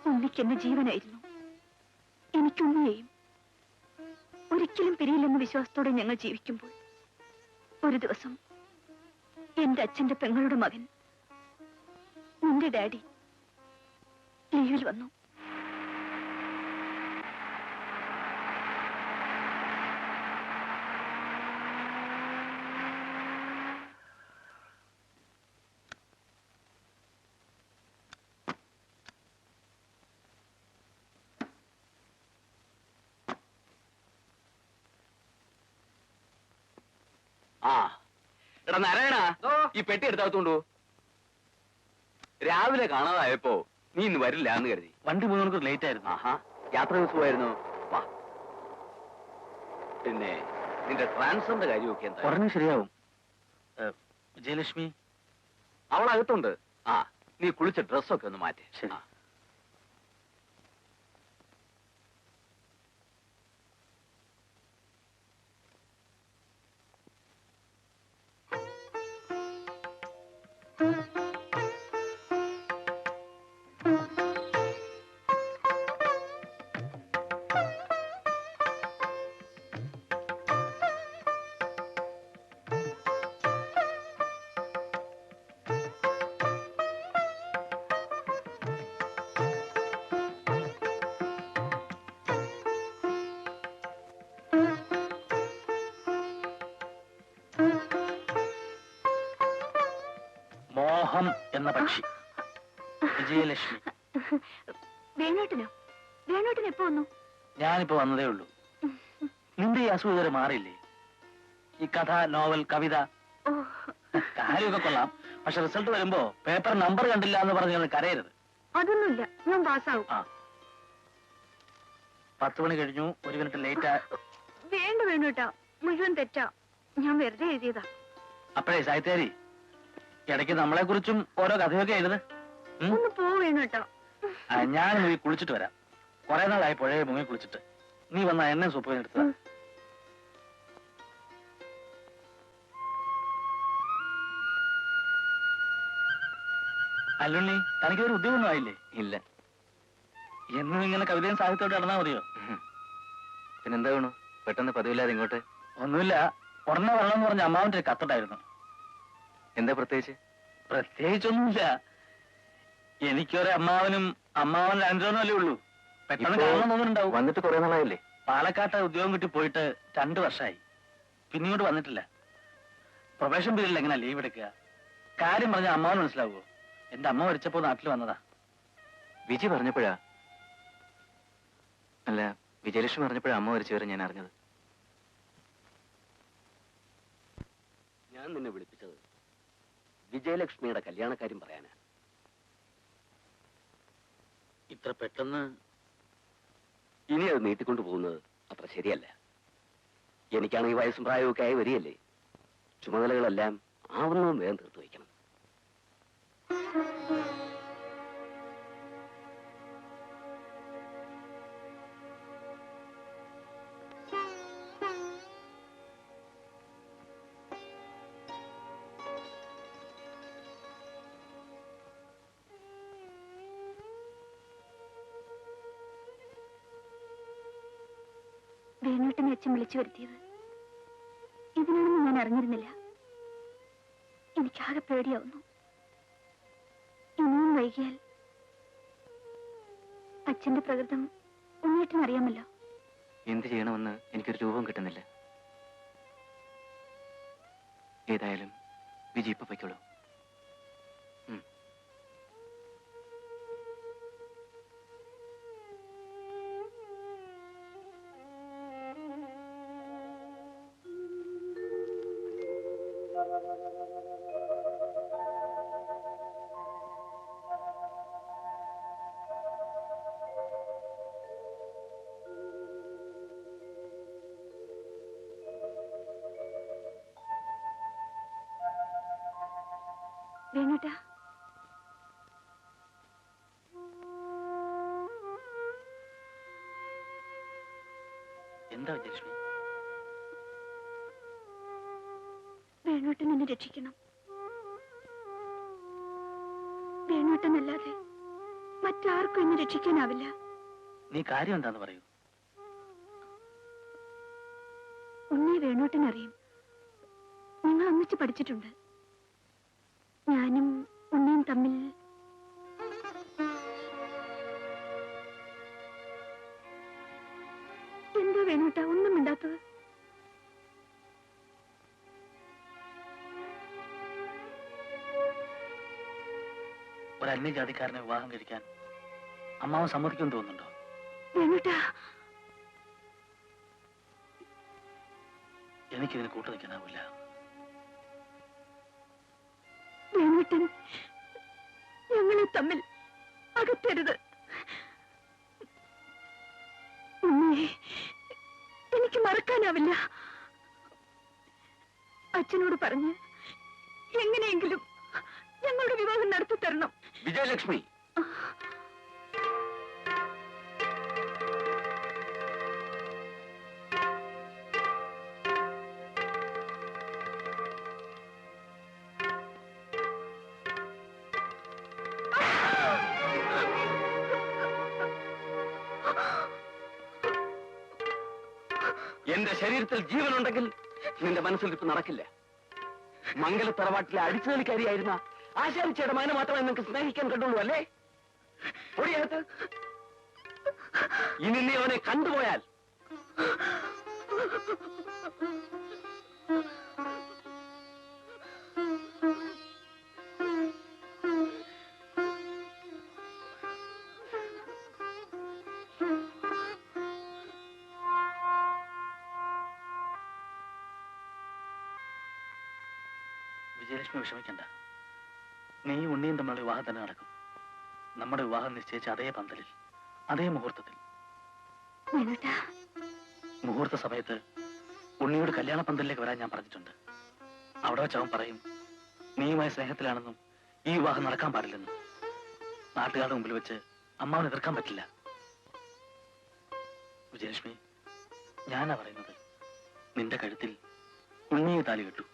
ഉണ്ണിക്ക് എന്റെ ജീവനായിരുന്നു. എനിക്കുണ്ണിയെയും. ഒരിക്കലും പിരിയില്ലെന്ന വിശ്വാസത്തോടെ ഞങ്ങൾ ജീവിക്കുമ്പോൾ ഒരു ദിവസം എന്റെ അച്ഛന്റെ പെങ്ങളുടെ മകൻ, നിന്റെ ഡാഡി, ലീവിൽ വന്നു. എടാ നാരായണ, ഈ പെട്ടി എടുത്താത്തോണ്ടു. രാവിലെ കാണാതായപ്പോ നീ ഇന്ന് വരില്ല എന്ന് കരുതി. വണ്ടി 3 മണിക്കൂർ ലേറ്റ് ആയിരുന്നു. ആഹാ, യാത്ര ദിവസമായിരുന്നു. വാ. പിന്നെ നിന്റെ ട്രാൻസ്ഫറിന്റെ കാര്യമൊക്കെ എന്താ? ഉടനെ ശരിയാവും. വിജയലക്ഷ്മി അവളകത്തുണ്ട്. ആ, നീ കുളിച്ച ഡ്രസ്സൊക്കെ ഒന്ന് മാറ്റി. ശരി. മോഹം എന്ന പക്ഷി വിജയലക്ഷ്മി. വേണോട്ടിനോ? വേണോട്ടിന് എപ്പോ വന്നു? ഞാനിപ്പോ വന്നതേ ഉള്ളൂ. നിന്റെ ഈ അസുഖം ഇതുവരെ മാറിയില്ലേ? ഈ കഥ, നോവൽ, കവിത കാര്യമൊക്കെ കൊള്ളാം. പക്ഷെ റിസൾട്ട് വരുമ്പോ പേപ്പർ നമ്പർ കണ്ടില്ല എന്ന് പറഞ്ഞ് കരയരുത്. അതൊന്നുമില്ല, ഞാൻ പാസ്സാവും. 10 മണി കഴിഞ്ഞു, 1 മിനിറ്റ് ലേറ്റ്. വേണ്ട വേണോട്ടാ, മുഴുവൻ തെറ്റാ. ഞാൻ വെറുതെ എഴുതിയതാ. അപ്പോഴേ സാഹിത്യാരി, ഇടയ്ക്ക് നമ്മളെ കുറിച്ചും ഓരോ കഥയൊക്കെ എഴുത്. ഒന്ന് പോവേണോട്ടാ. ഞാൻ പോയി കുളിച്ചിട്ട് വരാം. കുറെ നാളായി പുഴയെ മുങ്ങി കുളിച്ചിട്ട്. നീ വന്ന എന്നെ സൂപ്പ് എടുത്തതാ. അല്ലുണ്ണി, തനിക്കൊരു ഉദ്യോഗമൊന്നും ആയില്ലേ? ഇല്ല. എന്നും ഇങ്ങനെ കവിതയും സാഹിത്യത്തോടെ നടന്നാ മതിയോ? പിന്നെന്താ വേണു പെട്ടെന്ന് പതിവില്ലാതെ ഇങ്ങോട്ട്? ഒന്നുമില്ല, ഉടനെ വരണമെന്ന് പറഞ്ഞ അമ്മാവന്റെ ഒരു കത്തുണ്ടായിരുന്നു. എന്താ പ്രത്യേകിച്ച്? പ്രത്യേകിച്ചൊന്നുമില്ല. എനിക്കൊരു അമ്മാവനും അമ്മാവൻ ആൻഡ്രോനും അല്ലേ ഉള്ളൂ. പെട്ടെന്ന് കാണണം തോന്നുന്നുണ്ടാവും. വന്നിട്ട് കുറെ നാളായില്ലേ? പാലക്കാട്ട് ഉദ്യോഗം കിട്ടി പോയിട്ട് 2 വർഷമായി. പിന്നെ ഇങ്ങോട്ട് വന്നിട്ടില്ല. പ്രൊബേഷൻ പീരീഡിൽ എങ്ങനെയാ ലീവ് എടുക്കുക? കാര്യം പറഞ്ഞ അമ്മാവൻ മനസ്സിലാവുമോ? എന്റെ അമ്മ മരിച്ചപ്പോ നാട്ടിൽ വന്നതാ. വിജി പറഞ്ഞപ്പോഴാ? അല്ല, വിജയലക്ഷ്മി പറഞ്ഞപ്പോഴാ അമ്മ മരിച്ചു വരെ ഞാൻ അറിഞ്ഞത്. ഞാൻ നിന്നെ വിളിപ്പിച്ചത് വിജയലക്ഷ്മിയുടെ കല്യാണക്കാര്യം പറയാനാ. ഇത്ര പെട്ടെന്ന് ഇനി അത് നീട്ടിക്കൊണ്ടു പോകുന്നത് അത്ര ശരിയല്ല. എനിക്കാണ് ഈ വയസ്സും പ്രായമൊക്കെ ആയി വരികയല്ലേ. ചുമതലകളെല്ലാം ആവുന്നതും വേഗം തീർത്തു വയ്ക്കണം. വേണോട്ടിനെ അച്ഛൻ വിളിച്ചു വരുത്തിയത് ഇതിനാണെന്ന് ഞാൻ അറിഞ്ഞിരുന്നില്ല. എനിക്കാകെ പേടിയാവുന്നു. ഇനിയും വൈകിയാൽ അച്ഛന്റെ പ്രകൃതം ഉണ്ണിയേട്ടനറിയാമല്ലോ. എന്ത് ചെയ്യണമെന്ന് എനിക്കൊരു രൂപം കിട്ടുന്നില്ല. ഏതായാലും വിജി ഇപ്പൊ പൊയ്ക്കോളൂ. വേണോട്ടാ, എന്താ വിജയലക്ഷ്മി? വേണോട്ടൻ എന്നെ രക്ഷിക്കണം. വേണോട്ടനല്ലാതെ മറ്റാർക്കും എന്നെ രക്ഷിക്കാനാവില്ല. നീ കാര്യം എന്താന്ന് പറയൂ. ഉണ്ണിയെ വേണോട്ടനറിയും. നിങ്ങൾ ഒന്നിച്ച് പഠിച്ചിട്ടുണ്ട്. ഞാനും ഉണ്ണിയും തമ്മിൽ എന്താ വേണോട്ടാ ഒന്നും മിണ്ടാത്തത്? ഒരു അന്യജാതിക്കാരനെ വിവാഹം കഴിക്കാൻ അമ്മാവൻ സമ്മതിക്കുമെന്ന് തോന്നുന്നുണ്ടോ? വേണോട്ടാ, എനിക്കിതിന് കൂട്ടു നിൽക്കാനാവില്ല. വേണോട്ടൻ ഞങ്ങളെ തമ്മിൽ അകറ്റരുത്. ഉണ്ണിയെ എനിക്ക് മറക്കാനാവില്ല. അച്ഛനോട് പറഞ്ഞ് എങ്ങനെയെങ്കിലും ഞങ്ങളുടെ വിവാഹം നടത്തി തരണം. വിജയലക്ഷ്മി, എന്റെ ശരീരത്തിൽ ജീവനുണ്ടെങ്കിൽ നിന്റെ മനസ്സിൽ ഇപ്പൊ നടക്കില്ല. മംഗലത്തറവാട്ടിലെ അടിച്ചുകളിക്കാരിയായിരുന്ന ആശാരിച്ചയുടെ മകനെ മാത്രമേ നിങ്ങൾക്ക് സ്നേഹിക്കാൻ കണ്ടുള്ളൂ അല്ലേ? ഒടിയകത്ത് ഇനി നീ അവനെ കണ്ടുപോയാൽ വിജയലക്ഷ്മി വിഷമിക്കണ്ട. നീ ഉണ്ണിയും തമ്മിലുള്ള വിവാഹം തന്നെ നടക്കും. നമ്മുടെ വിവാഹം നിശ്ചയിച്ച അതേ പന്തലിൽ, അതേ മുഹൂർത്തത്തിൽ. മുഹൂർത്ത സമയത്ത് ഉണ്ണിയോട് കല്യാണ പന്തലിലേക്ക് വരാൻ ഞാൻ പറഞ്ഞിട്ടുണ്ട്. അവിടെ വെച്ച് അവൻ പറയും നീയുമായി സ്നേഹത്തിലാണെന്നും ഈ വിവാഹം നടക്കാൻ പാടില്ലെന്നും. നാട്ടുകാരുടെ മുമ്പിൽ വെച്ച് അമ്മാവൻ എതിർക്കാൻ പറ്റില്ല. വിജയലക്ഷ്മി, ഞാനാ പറയുന്നത്. നിന്റെ കഴുത്തിൽ ഉണ്ണിയെ താലി കെട്ടു.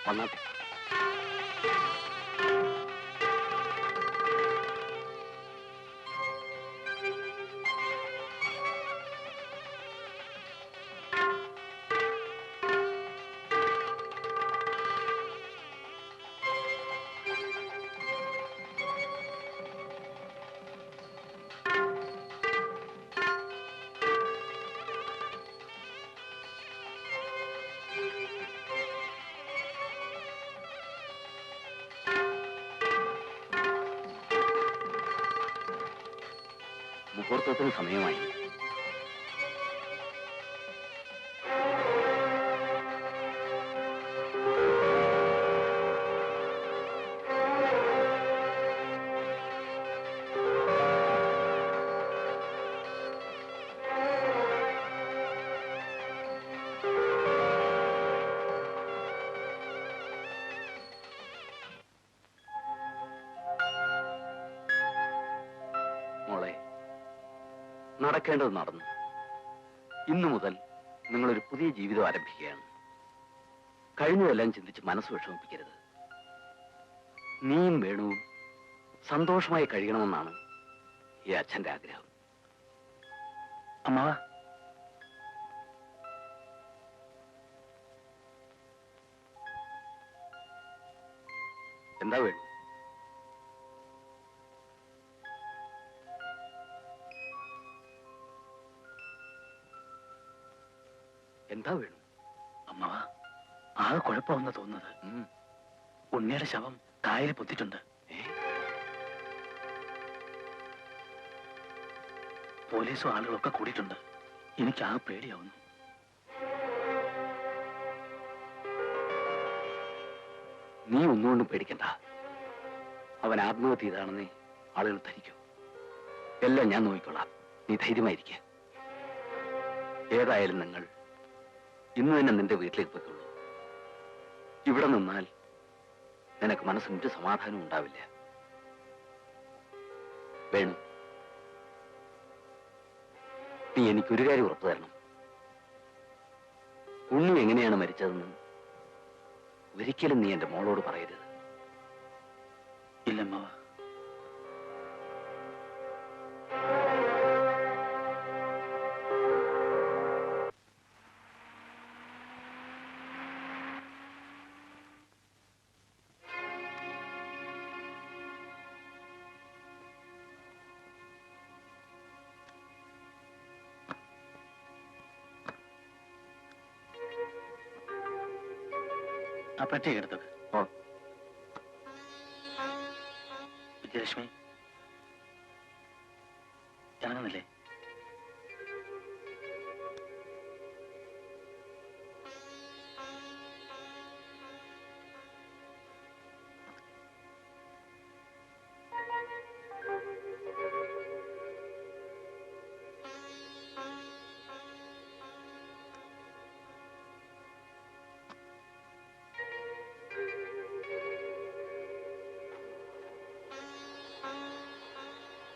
വന്നാട്ടെ. മുഹൂർത്തത്തിന് സമയമായി. മോളെ, നടക്കേണ്ടത് നടന്നു. ഇന്നു മുതൽ നിങ്ങളൊരു പുതിയ ജീവിതം ആരംഭിക്കുകയാണ്. കഴിഞ്ഞതെല്ലാം ചിന്തിച്ച് മനസ്സ് വിഷമിപ്പിക്കരുത്. നീയും വേണുവും സന്തോഷമായി കഴിയണമെന്നാണ് ഈ അച്ഛന്റെ ആഗ്രഹം. അമ്മാവ, എന്താ വേണു? എന്താ വേണു? അമ്മവ ആകെ കുഴപ്പമെന്ന് തോന്നുന്നത്. ഉണ്ണിയുടെ ശവം കായൽ പൊത്തിട്ടുണ്ട്. പോലീസും ആളുകളൊക്കെ കൂടിയിട്ടുണ്ട്. എനിക്ക് ആകെ പേടിയാവുന്നു. നീ ഒന്നുകൊണ്ടും പേടിക്കണ്ട. അവൻ ആത്മഹത്യ ചെയ്താണെന്നേ ആളുകൾ ധരിക്കും. എല്ലാം ഞാൻ നോക്കിക്കൊള്ളാം. നീ ധൈര്യമായിരിക്കുക. ഏതായാലും നിങ്ങൾ ഇന്ന് തന്നെ നിന്റെ വീട്ടിലേക്ക് പോയിക്കൊള്ളൂ. ഇവിടെ നിന്നാൽ നിനക്ക് മനസ്സിനൊരു സമാധാനം ഉണ്ടാവില്ല. വേണു, നീ എനിക്കൊരു കാര്യം ഉറപ്പു തരണം. ഉണ്ണി എങ്ങനെയാണ് മരിച്ചതെന്ന് ഒരിക്കലും നീ എന്റെ മോളോട് പറയരുത്. ഇല്ലമ്മവ. ആ പെട്ടിയൊക്കെ എടുത്തത്. ഓ, വിജയലക്ഷ്മി ഇറങ്ങുന്നില്ലേ?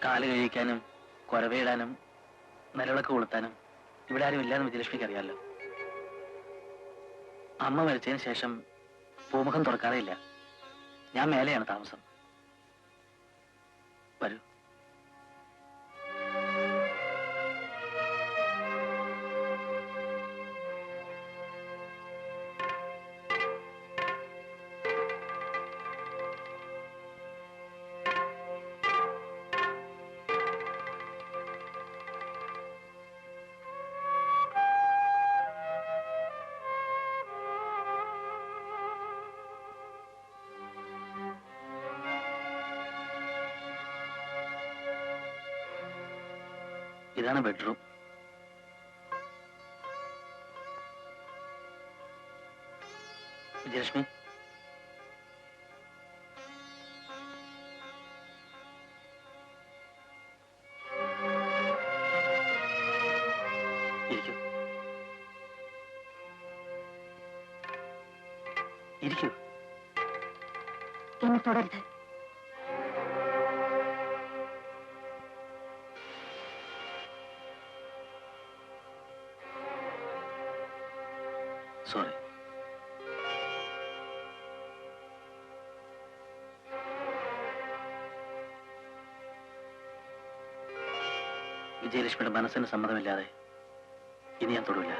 കാല് കഴിക്കാനും കുരവയിടാനും നിലവിളക്ക് കൊളുത്താനും ഇവിടെ ആരും ഇല്ലാന്ന് വിജയലക്ഷ്മിക്ക് അറിയാമല്ലോ. അമ്മ മരിച്ചതിന് ശേഷം പൂമുഖം തുറക്കാറേ ഇല്ല. ഞാൻ മേലെയാണ് താമസം. വരൂ. ഇതാണ് ബെഡ്റൂം. വിജയലക്ഷ്മി, ഇരിക്കൂ. ഇരിക്കൂ. എന്നെ തുടരുത്. സോറി. വിജയലക്ഷ്മിയുടെ മനസ്സിന് സമ്മതമില്ലാതെ ഇനി ഞാൻ തൊടില്ല.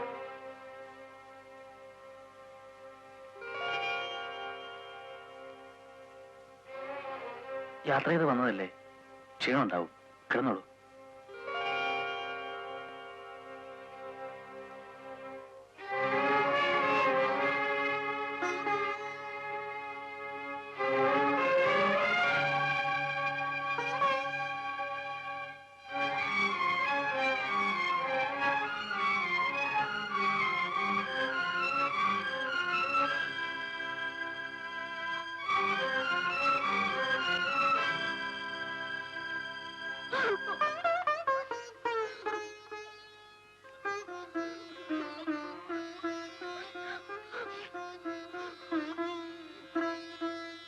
യാത്ര ചെയ്ത് വന്നതല്ലേ, ക്ഷീണം ഉണ്ടാവും. കിടന്നോളൂ.